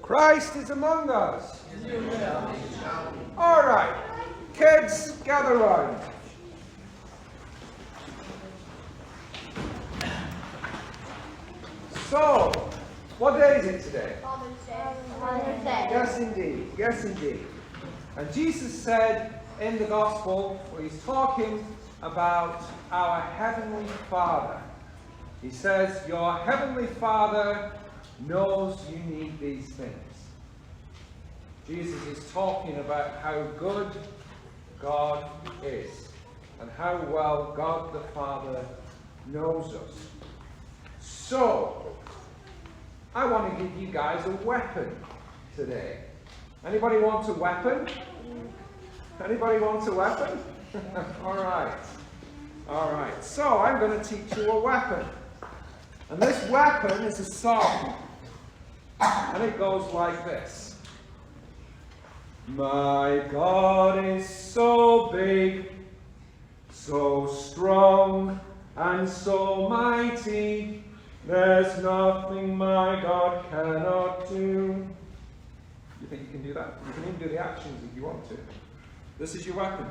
Christ is among us. All right, kids, gather round. So, what day is it today? Father's Day. Yes, indeed. Yes, indeed. And Jesus said in the Gospel, where he's talking about our Heavenly Father, he says, your Heavenly Father knows you need these things. Jesus is talking about how good God is and how well God the Father knows us. So, I want to give you guys a weapon today. Anybody want a weapon? Anybody want a weapon? All right. All right. So, I'm going to teach you a weapon. And this weapon is a song. And it goes like this. My God is so big, so strong, and so mighty. There's nothing my God cannot do. You think you can do that? You can even do the actions if you want to. This is your weapon.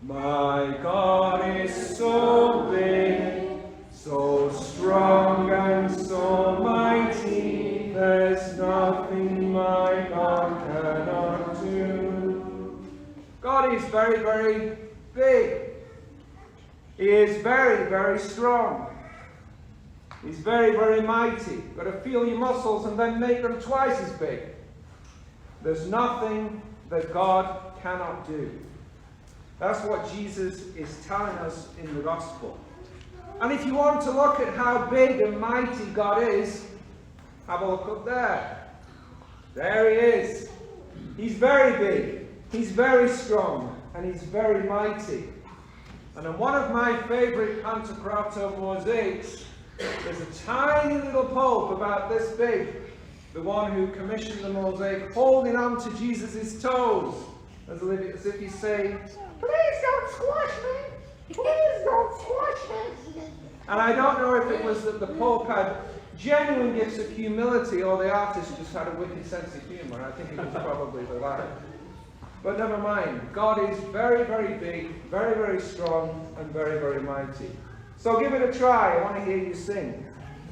My God is so big, so strong, and so mighty. There's nothing my God cannot do. God is very, very big. He is very, very strong. He's very, very mighty. You've got to feel your muscles and then make them twice as big. There's nothing that God cannot do. That's what Jesus is telling us in the Gospel. And if you want to look at how big and mighty God is, have a look up there. There he is. He's very big. He's very strong. And he's very mighty. And on one of my favourite Pantocrator mosaics, there's a tiny little pope about this big, the one who commissioned the mosaic, holding on to Jesus' toes, as if he's saying, please don't squash me! Please don't squash me! And I don't know if it was that the pope had genuine gifts of humility or the artist just had a wicked sense of humour. I think it was probably the latter. But never mind. God is very, very big, very, very strong, and very, very mighty. So give it a try. I want to hear you sing.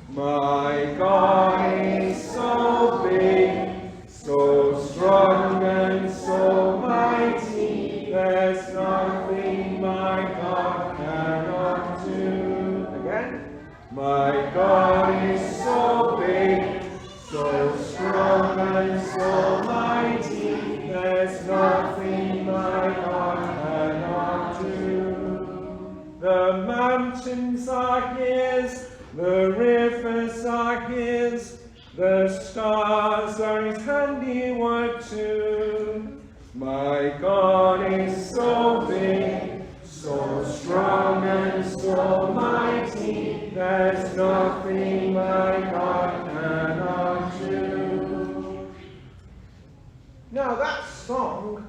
My God is so big, so strong, and so mighty. There's nothing my God cannot do. Again. My God is so big, so strong, and so mighty. There's nothing my God cannot do. The mountains are his, the rivers are his, the stars are his handiwork too. My God is so big, so strong, and so mighty. There's nothing my God cannot do. Now that song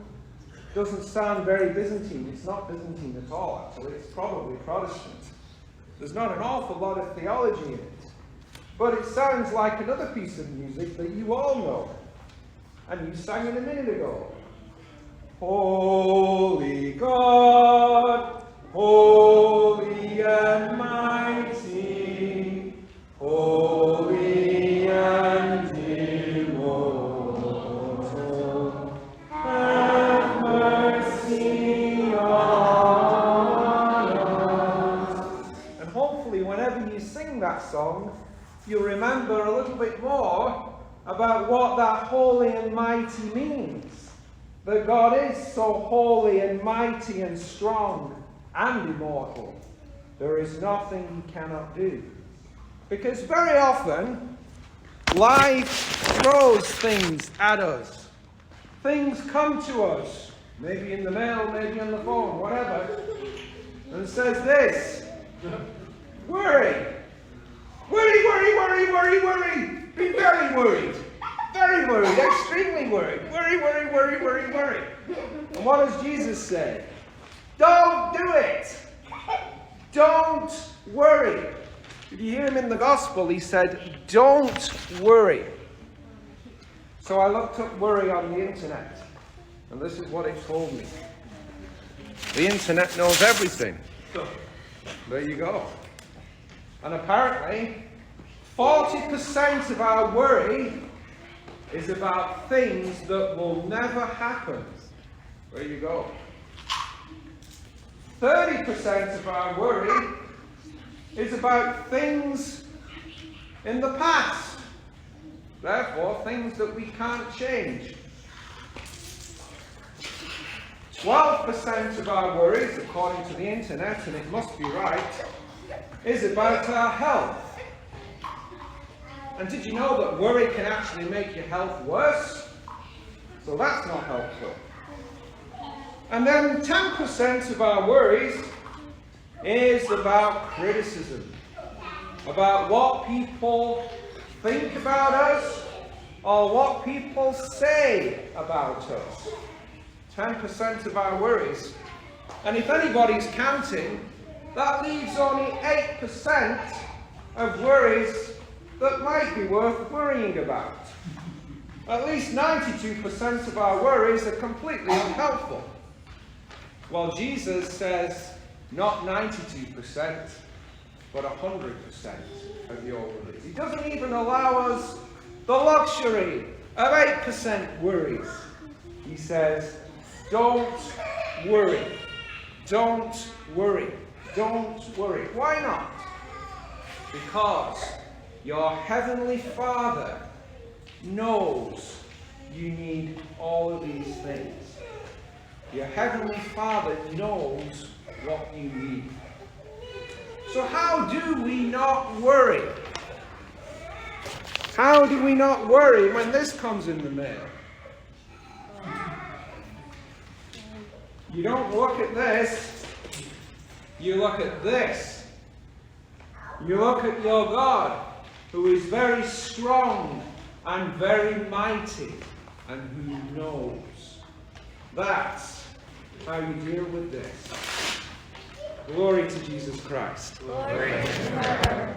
doesn't sound very Byzantine. It's not Byzantine at all, actually. It's probably Protestant. There's not an awful lot of theology in it. But it sounds like another piece of music that you all know. And you sang it a minute ago. Holy God, holy and mighty, holy and immortal, have mercy on us. And hopefully whenever you sing that song, you'll remember a little bit more about what that holy and mighty means. That God is so holy and mighty and strong and immortal. There is nothing he cannot do. Because very often, life throws things at us. Things come to us, maybe in the mail, maybe on the phone, whatever, and it says this: worry. Worry, worry, worry, worry, worry. Be very worried. Very worried, extremely worried. Worry, worry, worry, worry, worry. And what does Jesus say? Don't do it. Don't worry. Did you hear him in the gospel? He said, don't worry. So I looked up worry on the internet, and this is what it told me. The internet knows everything. There you go. And apparently, 40% of our worry is about things that will never happen. There you go. 30% of our worry is about things in the past. Therefore, things that we can't change. 12% of our worries, according to the internet, and it must be right, is about our health. And did you know that worry can actually make your health worse? So that's not helpful. And then 10% of our worries is about criticism, about what people think about us or what people say about us. 10% of our worries. And if anybody's counting, that leaves only 8% of worries that might be worth worrying about. At least 92% of our worries are completely unhelpful. Well, Jesus says not 92%, but 100% of your worries. He doesn't even allow us the luxury of 8% worries. He says, don't worry. Don't worry. Don't worry. Why not? Because your heavenly Father knows you need all of these things. Your heavenly Father knows what you need. So how do we not worry? How do we not worry when this comes in the mail? You don't look at this, you look at this. You look at your God, who is very strong and very mighty, and who knows. That's how you deal with this. Glory to Jesus Christ. Glory to God.